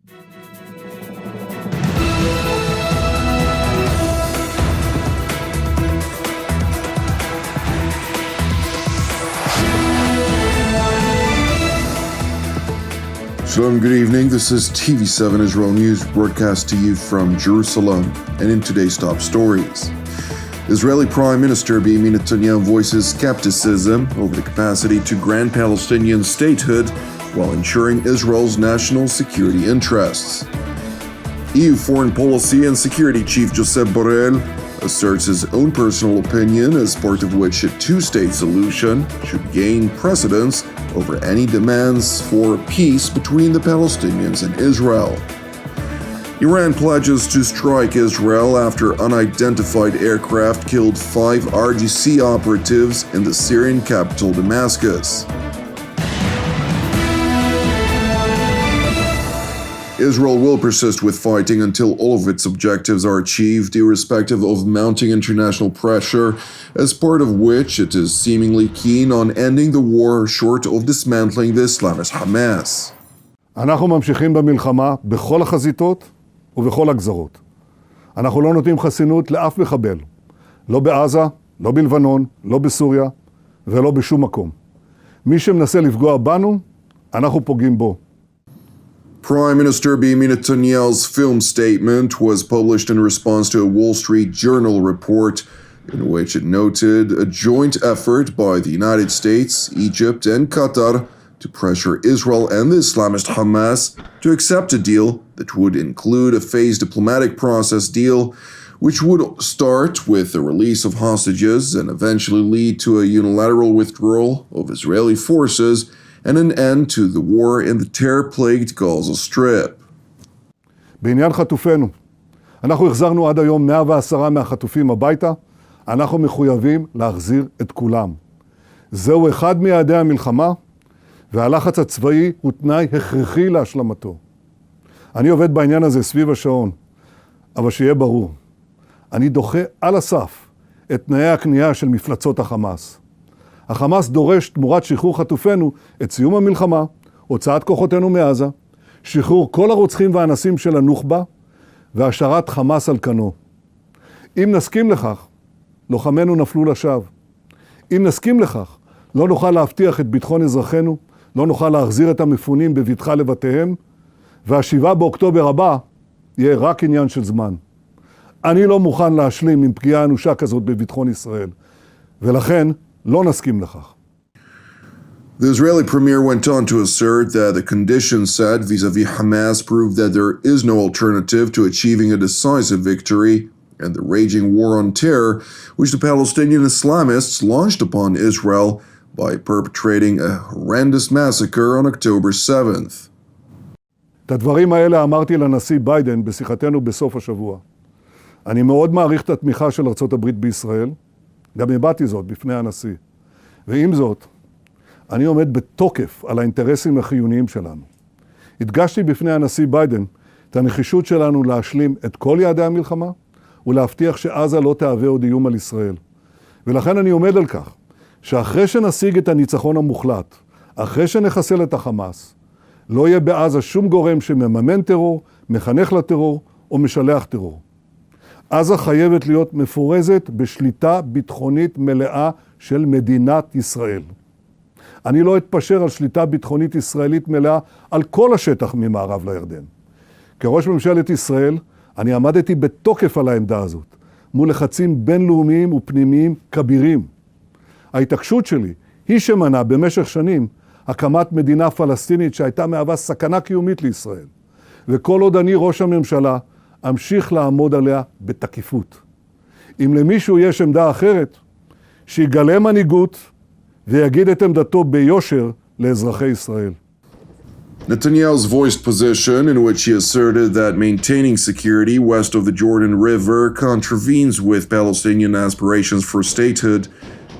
Shalom, good evening. This is TV7 Israel News, broadcast to you from Jerusalem. And in today's top stories, Israeli Prime Minister Beniamin Netanyahu voices skepticism over the capacity to grant Palestinian statehood while ensuring Israel's national security interests. EU Foreign Policy and Security Chief Josep Borrell asserts his own personal opinion as part of which a two-state solution should gain precedence over any demands for peace between the Palestinians and Israel. Iran pledges to strike Israel after unidentified aircraft killed 5 RGC operatives in the Syrian capital Damascus. Israel will persist with fighting until all of its objectives are achieved, irrespective of mounting international pressure, as part of which it is seemingly keen on ending the war short of dismantling the Islamist Hamas. אנחנו ממשיכים במלחמה בכל החזיתות ובכל הגזרות. אנחנו לא נותנים חסינות לאף מחבל, לא בעזה, לא בלבנון, לא בסוריה ולא בשום מקום. מי שמנסה לפגוע בנו, אנחנו פוגעים בו. Prime Minister Beniamin Netanyahu's film statement was published in response to a Wall Street Journal report in which it noted a joint effort by the United States, Egypt, and Qatar to pressure Israel and the Islamist Hamas to accept a deal that would include a phased diplomatic process deal, which would start with the release of hostages and eventually lead to a unilateral withdrawal of Israeli forces and an end to the war in the terror-plagued Gaza Strip. בעניין חטופינו, אנחנו החזרנו עד היום 110 מהחטופים הביתה, אנחנו מחויבים להחזיר את כולם. זהו אחד מיעדי המלחמה, והלחץ הצבאי הוא תנאי הכרחי להשלמתו. אני עובד בעניין הזה סביב השעון, אבל שיהיה ברור, אני דוחה על הסף את תנאי הקנייה של מפלצות החמאס. החמאס דורש תמורת שחרור חטופינו את סיום המלחמה, הוצאת כוחותינו מעזה, שחרור כל הרוצחים והאנסים של הנוח'בה, והשארת חמאס על כנו. אם נסכים לכך, לוחמינו נפלו לשווא. אם נסכים לכך, לא נוכל להבטיח את ביטחון אזרחינו, לא נוכל להחזיר את המפונים בבטחה לבתיהם, וה7 באוקטובר הבא יהיה רק עניין של זמן. אני לא מוכן להשלים עם פגיעה אנושה כזאת בביטחון ישראל, ולכן לא נסכים לכך. The Israeli premier went on to assert that the conditions set vis-à-vis Hamas prove that there is no alternative to achieving a decisive victory and the raging war on terror which the Palestinian Islamists launched upon Israel by perpetrating a horrendous massacre on October 7th. את הדברים האלה אמרתי לנשיא ביידן בשיחתנו בסוף השבוע. אני מאוד מעריך את התמיכה של ארצות הברית בישראל, גם הבאתי זאת בפני הנשיא. ועם זאת, אני עומד בתוקף על האינטרסים החיוניים שלנו. הדגשתי בפני הנשיא ביידן את הנחישות שלנו להשלים את כל יעדי המלחמה, ולהבטיח שעזה לא תהווה עוד איום על ישראל. ולכן אני עומד על כך, שאחרי שנשיג את הניצחון המוחלט, אחרי שנחסל את החמאס, לא יהיה בעזה שום גורם שמממן טרור, מחנך לטרור או משלח טרור. עזה חייבת להיות מפורזת בשליטה ביטחונית מלאה של מדינת ישראל. אני לא אתפשר על שליטה ביטחונית ישראלית מלאה על כל השטח ממערב לירדן. כראש ממשלת ישראל, אני עמדתי בתוקף על העמדה הזאת, מול לחצים בינלאומיים ופנימיים כבירים. ההתעקשות שלי היא שמנעה במשך שנים הקמת מדינה פלסטינית שהייתה מהווה סכנה קיומית לישראל. וכל עוד אני ראש הממשלה, אמשיך לעמוד עליה בתקיפות. אם למישהו יש עמדה אחרת, שיגלה מנהיגות ויגיד את עמדתו ביושר לאזרחי ישראל. Netanyahu's voiced position, in which he asserted that maintaining security west of the Jordan River contravenes with Palestinian aspirations for statehood,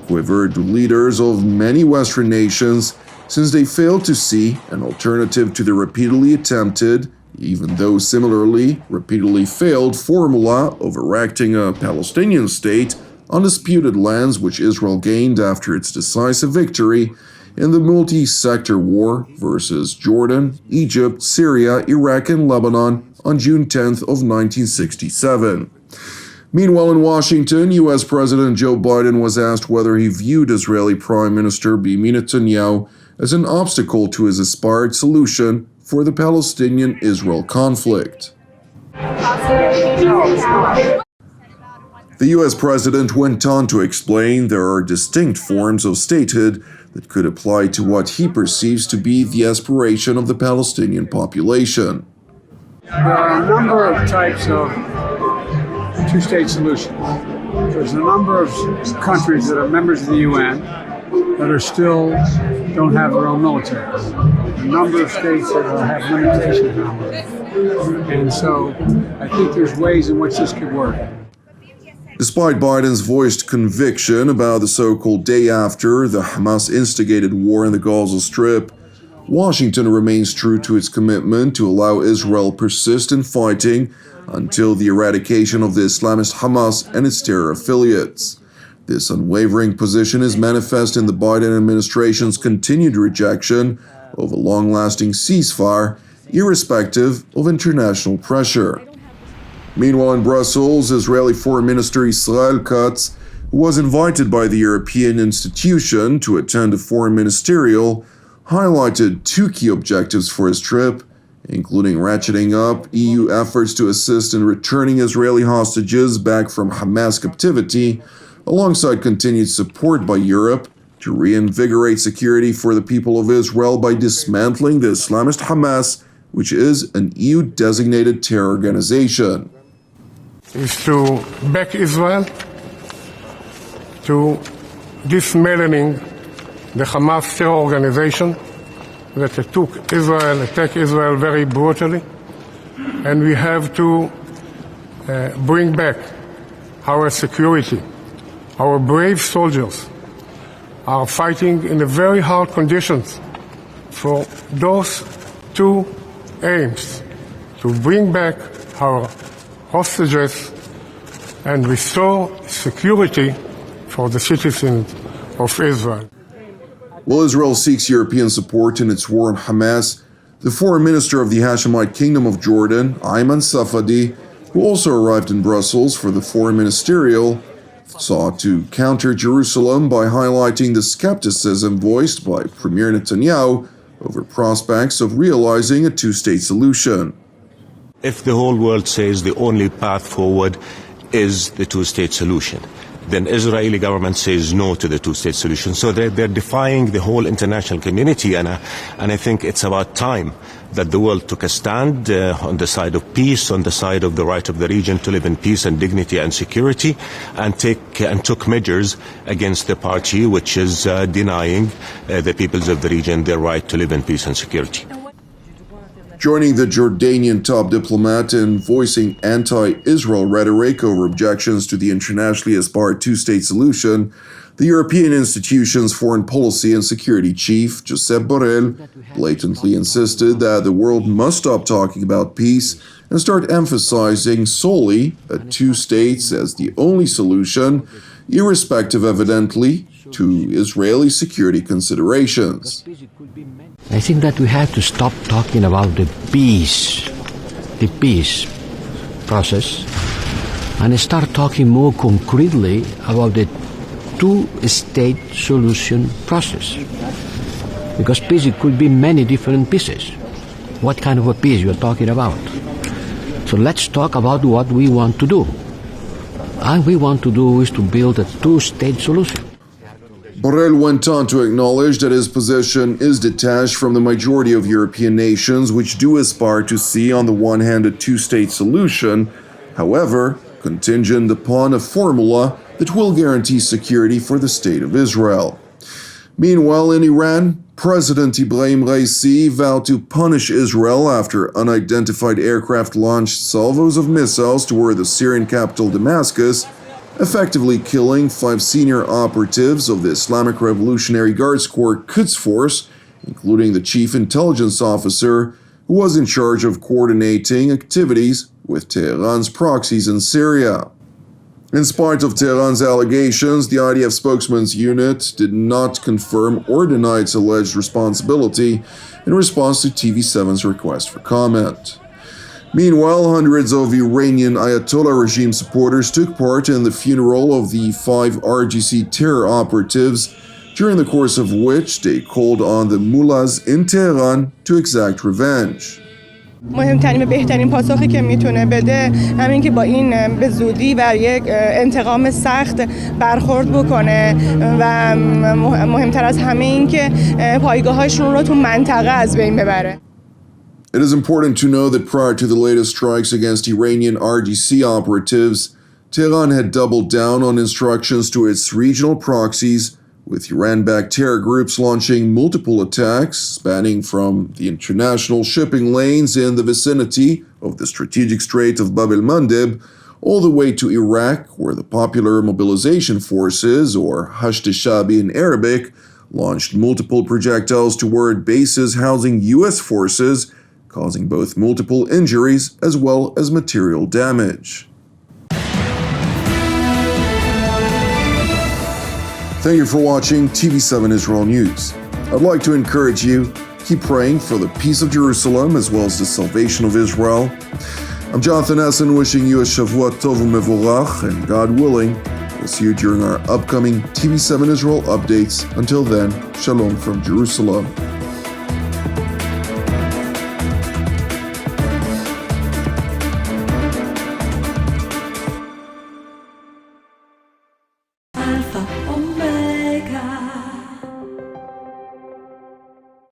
quivered leaders of many Western nations since they failed to see an alternative to the repeatedly attempted, even though similarly repeatedly failed, formula of erecting a Palestinian state on disputed lands which Israel gained after its decisive victory in the multi-sector war versus Jordan, Egypt, Syria, Iraq, and Lebanon on June 10th of 1967. Meanwhile, in Washington, U.S. President Joe Biden was asked whether he viewed Israeli Prime Minister Benjamin Netanyahu as an obstacle to his aspired solution for the Palestinian-Israel conflict. The U.S. President went on to explain there are distinct forms of statehood that could apply to what he perceives to be the aspiration of the Palestinian population. There are a number of types of two-state solutions. There's a number of countries that are members of the UN that are still don't have their own military. A number of states that have limitations on it. And so I think there's ways in which this could work. Despite Biden's voiced conviction about the so-called day after the Hamas-instigated war in the Gaza Strip, Washington remains true to its commitment to allow Israel persist in fighting until the eradication of the Islamist Hamas and its terror affiliates. This unwavering position is manifest in the Biden administration's continued rejection of a long-lasting ceasefire, irrespective of international pressure. Meanwhile, in Brussels, Israeli Foreign Minister Israel Katz, who was invited by the European institution to attend a foreign ministerial, highlighted two key objectives for his trip, including ratcheting up EU efforts to assist in returning Israeli hostages back from Hamas captivity, alongside continued support by Europe to reinvigorate security for the people of Israel by dismantling the Islamist Hamas, which is an EU-designated terror organization. Is to back Israel, to dismantling the Hamas terror organization that attacked Israel very brutally, and we have to bring back our security. Our brave soldiers are fighting in very hard conditions for those two aims, to bring back our hostages and restore security for the citizens of Israel. While Israel seeks European support in its war on Hamas, the foreign minister of the Hashemite Kingdom of Jordan, Ayman Safadi, who also arrived in Brussels for the foreign ministerial, sought to counter Jerusalem by highlighting the skepticism voiced by Premier Netanyahu over prospects of realizing a two-state solution. If the whole world says the only path forward is the two-state solution, then Israeli government says no to the two-state solution. So they're defying the whole international community, and I think it's about time that the world took a stand on the side of peace, on the side of the right of the region to live in peace and dignity and security, and took measures against the party which is denying the peoples of the region their right to live in peace and security. Joining the Jordanian top diplomat in voicing anti-Israel rhetoric over objections to the internationally aspired two-state solution, the European institution's foreign policy and security chief, Josep Borrell, blatantly insisted that the world must stop talking about peace and start emphasizing solely a two states as the only solution, irrespective, evidently, to Israeli security considerations. I think that we have to stop talking about the peace process, and start talking more concretely about the two-state solution process. Because peace, it could be many different pieces. What kind of a peace you're talking about? So let's talk about what we want to do. And we want to do is to build a two-state solution. Borrell went on to acknowledge that his position is detached from the majority of European nations which do aspire to see on the one hand a two-state solution, however, contingent upon a formula that will guarantee security for the State of Israel. Meanwhile, in Iran, President Ibrahim Raisi vowed to punish Israel after unidentified aircraft launched salvos of missiles toward the Syrian capital Damascus, effectively killing 5 senior operatives of the Islamic Revolutionary Guards Corps Quds Force, including the chief intelligence officer, who was in charge of coordinating activities with Tehran's proxies in Syria. In spite of Tehran's allegations, the IDF spokesman's unit did not confirm or deny its alleged responsibility in response to TV7's request for comment. Meanwhile, hundreds of Iranian Ayatollah regime supporters took part in the funeral of the 5 RGC terror operatives, during the course of which they called on the mullahs in Tehran to exact revenge. مهمترین و بهترین پاسخی که میتونه بده همین که با این به زودی و یک انتقام سخت برخورد بکنه و مهمتر از همه این که پایگاه‌هاشون رو تو منطقه از بین ببره. It is important to know that prior to the latest strikes against Iranian RGC operatives, Tehran had doubled down on instructions to its regional proxies, with Iran-backed terror groups launching multiple attacks spanning from the international shipping lanes in the vicinity of the strategic Strait of Bab el-Mandeb all the way to Iraq, where the Popular Mobilization Forces, or Hasht al-Shabi in Arabic, launched multiple projectiles toward bases housing U.S. forces, causing both multiple injuries as well as material damage. Thank you for watching TV7 Israel News. I'd like to encourage you, keep praying for the peace of Jerusalem as well as the salvation of Israel. I'm Jonathan Essen wishing you a Shavua Tov Mevorach, and God willing, we'll see you during our upcoming TV7 Israel updates. Until then, Shalom from Jerusalem.